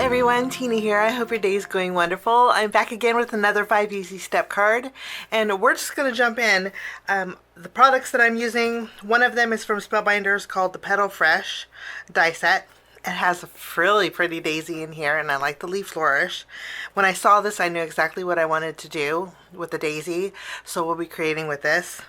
everyone, Tina here. I hope your day is going wonderful. I'm back again with another 5 Easy Step card, and we're just going to jump in. The products that I'm using, one of them is from Spellbinders called the Petal Fresh die set. It has a really pretty daisy in here, and I like the leaf flourish. When I saw this, I knew exactly what I wanted to do with the daisy, so we'll be creating with this.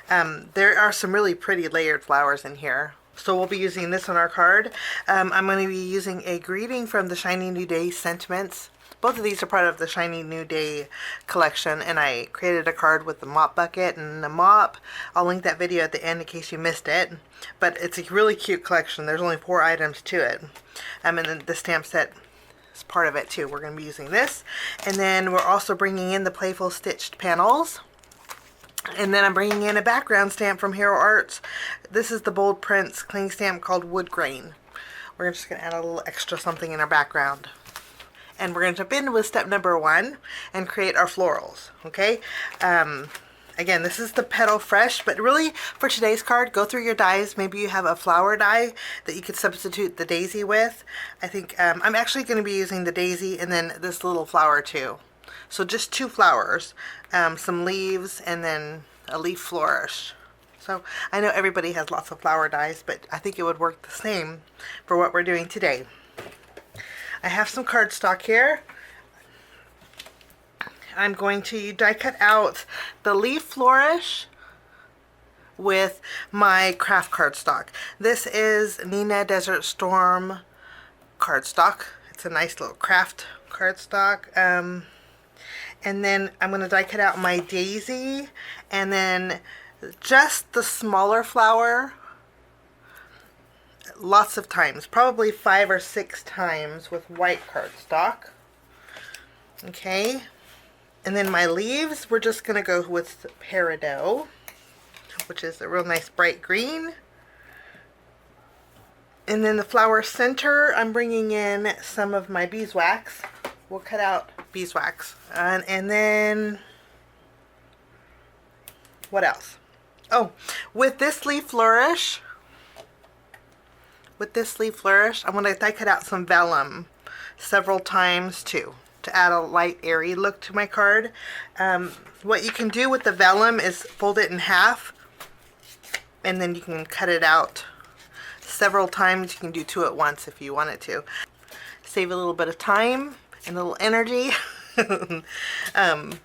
There are some really pretty layered flowers in here. So we'll be using this on our card. I'm going to be using a greeting from the Shiny New Day Sentiments. Both of these are part of the Shiny New Day collection, and I created a card with the mop bucket and the mop. I'll link that video at the end in case you missed it. But it's a really cute collection. There's only 4 items to it. And then the stamp set is part of it too. We're going to be using this. And then we're also bringing in the Playful stitched panels. And then I'm bringing in a background stamp from Hero Arts. This is the Bold Prints cling stamp called Woodgrain. We're just going to add a little extra something in our background. And we're going to jump in with step number 1 and create our florals. Okay? Again, this is the Petal Fresh, but really for today's card, go through your dies. Maybe you have a flower die that you could substitute the daisy with. I think I'm actually going to be using the daisy and then this little flower too. So just 2 flowers, some leaves, and then a leaf flourish. So I know everybody has lots of flower dies, but I think it would work the same for what we're doing today. I have some cardstock here. I'm going to die cut out the leaf flourish with my craft cardstock. This is Nina Desert Storm cardstock. It's a nice little craft cardstock. And then I'm going to die cut out my daisy, and then just the smaller flower lots of times, probably 5 or 6 times with white cardstock. Okay, and then my leaves, we're just going to go with Peridot, which is a real nice bright green. And then the flower center, I'm bringing in some of my beeswax. We'll cut out beeswax. And then, what else? Oh, with this leaf flourish, I'm going to die cut out some vellum several times too, to add a light, airy look to my card. What you can do with the vellum is fold it in half, and then you can cut it out several times. You can do 2 at once if you wanted to. Save a little bit of time and a little energy. But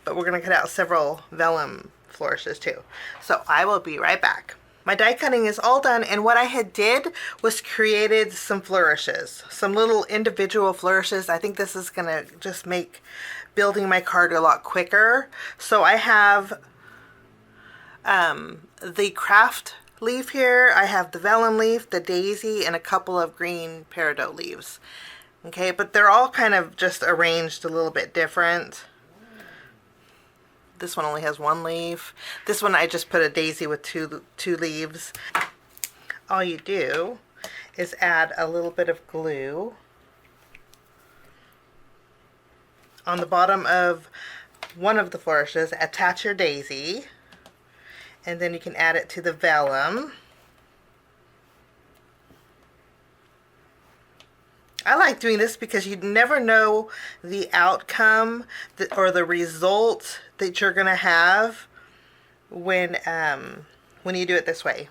we're going to cut out several vellum flourishes too. So I will be right back. My die cutting is all done, and what I had did was created some flourishes, some little individual flourishes. I think this is going to just make building my card a lot quicker. So I have the craft leaf here, I have the vellum leaf, the daisy, and a couple of green peridot leaves. Okay, but they're all kind of just arranged a little bit different. This one only has 1 leaf. This one I just put a daisy with two leaves. All you do is add a little bit of glue on the bottom of one of the flourishes. Attach your daisy, and then you can add it to the vellum. I like doing this because you never know the outcome or the result that you're going to have when you do it this way.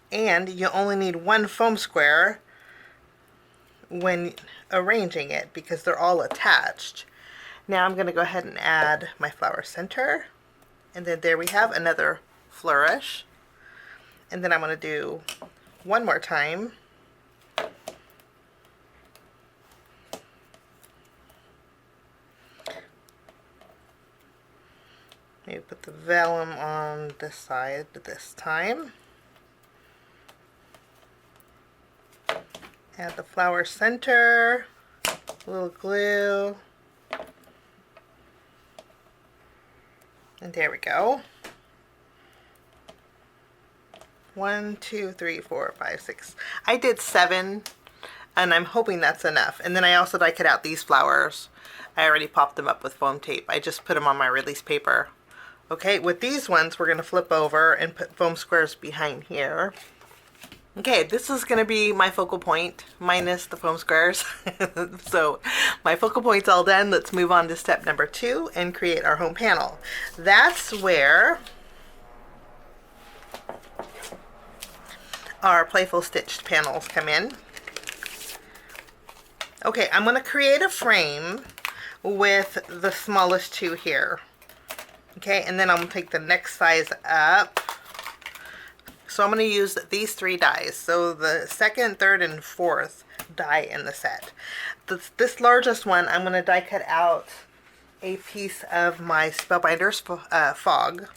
And you only need 1 foam square when arranging it because they're all attached. Now I'm going to go ahead and add my flower center. And then there we have another flourish. And then I'm going to do 1 more time. Maybe put the vellum on this side this time. Add the flower center, a little glue, and there we go. 1, 2, 3, 4, 5, 6. I did 7, and I'm hoping that's enough. And then I also die cut out these flowers. I already popped them up with foam tape. I just put them on my release paper. Okay, with these ones, we're going to flip over and put foam squares behind here. Okay, this is going to be my focal point minus the foam squares. So my focal point's all done. Let's move on to step number 2 and create our home panel. That's where our Playful stitched panels come in. Okay, I'm going to create a frame with the smallest 2 here. Okay, and then I'm going to take the next size up. So I'm going to use these 3 dies. So the second, third, and fourth die in the set. This largest one, I'm going to die cut out a piece of my Spellbinders fog.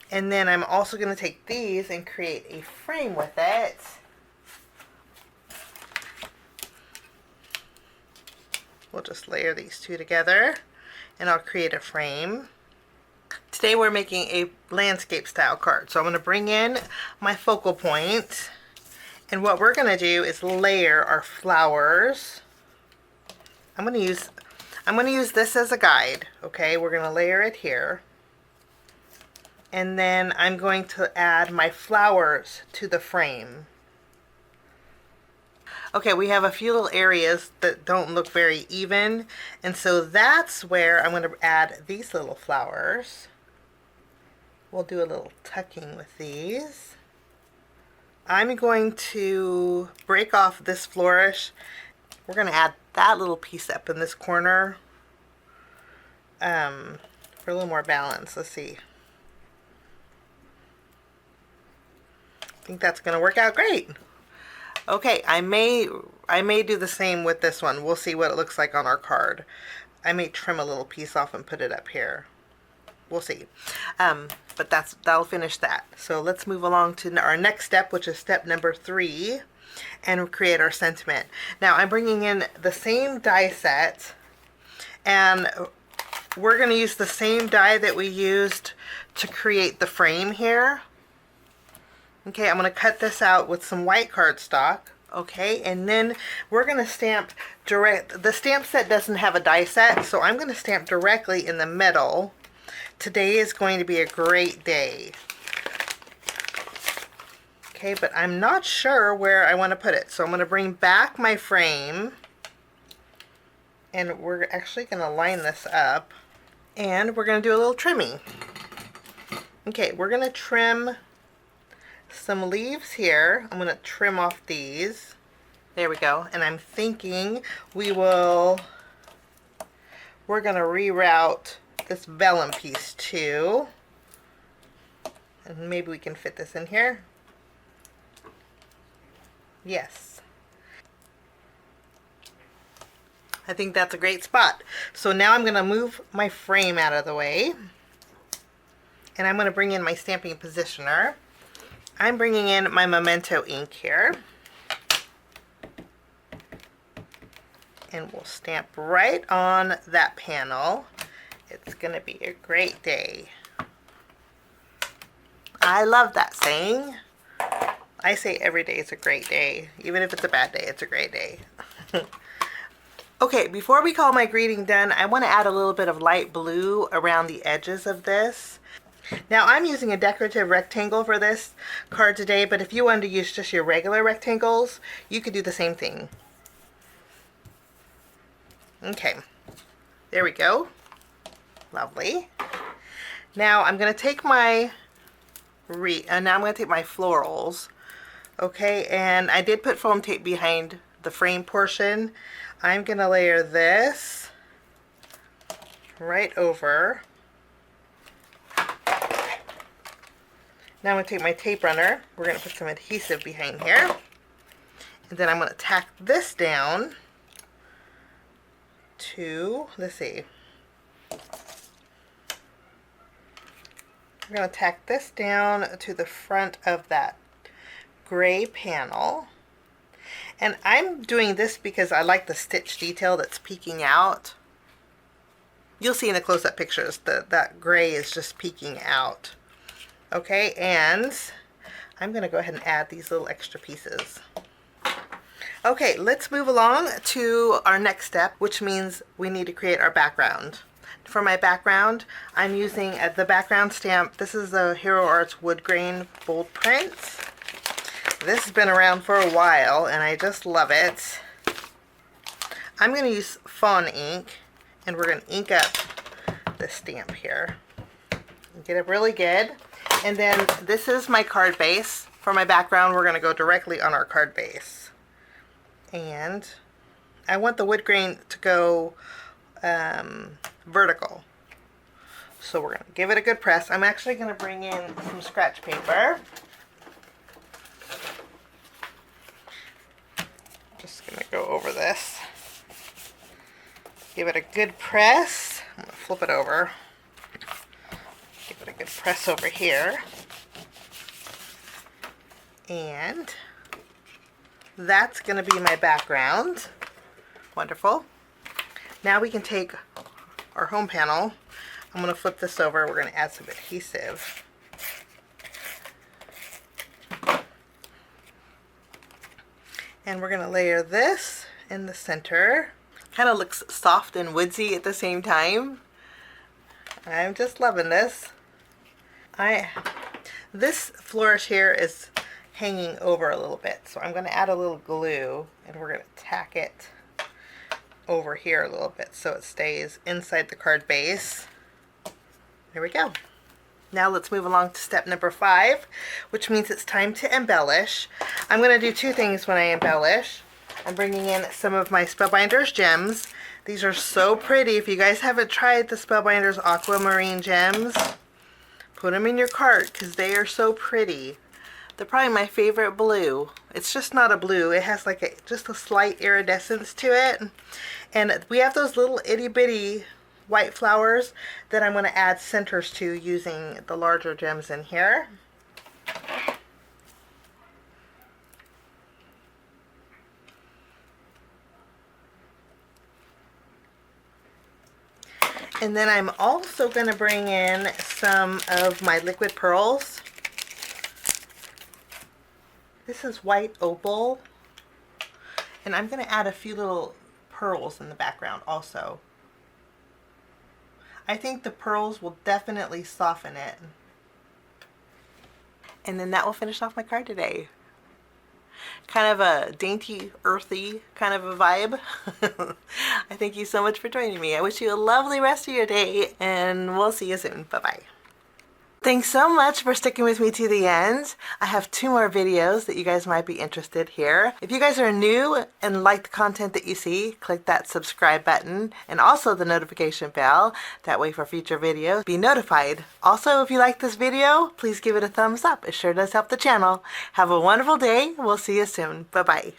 And then I'm also going to take these and create a frame with it. We'll just layer these 2 together and I'll create a frame. Today we're making a landscape style card. So I'm going to bring in my focal point, and what we're going to do is layer our flowers. I'm going to use this as a guide. Okay, we're going to layer it here. And then I'm going to add my flowers to the frame. Okay, we have a few little areas that don't look very even, and so that's where I'm going to add these little flowers. We'll do a little tucking with these. I'm going to break off this flourish. We're going to add that little piece up in this corner for a little more balance. Let's see. I think that's going to work out great. Okay, I may do the same with this one. We'll see what it looks like on our card. I may trim a little piece off and put it up here. We'll see. But that'll finish that. So let's move along to our next step, which is step number 3, and create our sentiment. Now I'm bringing in the same die set, and we're going to use the same die that we used to create the frame here. Okay, I'm going to cut this out with some white cardstock. Okay, and then we're going to stamp direct. The stamp set doesn't have a die set, so I'm going to stamp directly in the middle. Today is going to be a great day. Okay, but I'm not sure where I want to put it. So I'm going to bring back my frame, and we're actually going to line this up, and we're going to do a little trimming. Okay, we're going to trim some leaves here. I'm going to trim off these. There we go. And I'm thinking we're going to reroute this vellum piece too. And maybe we can fit this in here. Yes. I think that's a great spot. So now I'm going to move my frame out of the way. And I'm going to bring in my stamping positioner. I'm bringing in my Memento ink here. And we'll stamp right on that panel. It's going to be a great day. I love that saying. I say every day is a great day. Even if it's a bad day, it's a great day. Okay, before we call my greeting done, I want to add a little bit of light blue around the edges of this. Now I'm using a decorative rectangle for this card today, but if you wanted to use just your regular rectangles, you could do the same thing. Okay, there we go. Lovely. Now I'm going to take my florals. Okay, and I did put foam tape behind the frame portion. I'm going to layer this right over. Now I'm going to take my tape runner. We're going to put some adhesive behind here. And then I'm going to tack this down to, let's see. I'm going to tack this down to the front of that gray panel. And I'm doing this because I like the stitch detail that's peeking out. You'll see in the close-up pictures that that gray is just peeking out. Okay, and I'm going to go ahead and add these little extra pieces. Okay, let's move along to our next step, which means we need to create our background. For my background, I'm using the background stamp. This is the Hero Arts Woodgrain bold print. This has been around for a while and I just love it. I'm going to use fawn ink and we're going to ink up this stamp here. Get it really good. And then this is my card base. For my background, we're going to go directly on our card base. And I want the wood grain to go vertical. So we're going to give it a good press. I'm actually going to bring in some scratch paper. Just going to go over this. Give it a good press. I'm going to flip it over. Give it a good press over here. And that's going to be my background. Wonderful. Now we can take our home panel. I'm going to flip this over. We're going to add some adhesive. And we're going to layer this in the center. Kind of looks soft and woodsy at the same time. I'm just loving this. This flourish here is hanging over a little bit, so I'm going to add a little glue and we're going to tack it over here a little bit so it stays inside the card base. There we go. Now let's move along to step number 5, which means it's time to embellish. I'm going to do 2 things when I embellish. I'm bringing in some of my Spellbinders gems. These are so pretty. If you guys haven't tried the Spellbinders Aquamarine gems, put them in your cart because they are so pretty. They're probably my favorite blue. It's just not a blue. It has like just a slight iridescence to it. And we have those little itty bitty white flowers that I'm going to add centers to using the larger gems in here. And then I'm also going to bring in some of my liquid pearls. This is white opal. And I'm going to add a few little pearls in the background also. I think the pearls will definitely soften it. And then that will finish off my card today. Kind of a dainty, earthy kind of a vibe. I thank you so much for joining me. I wish you a lovely rest of your day, and we'll see you soon. Bye-bye. Thanks so much for sticking with me to the end. I have 2 more videos that you guys might be interested here. If you guys are new and like the content that you see, click that subscribe button and also the notification bell. That way for future videos, be notified. Also, if you like this video, please give it a thumbs up. It sure does help the channel. Have a wonderful day. We'll see you soon. Bye-bye.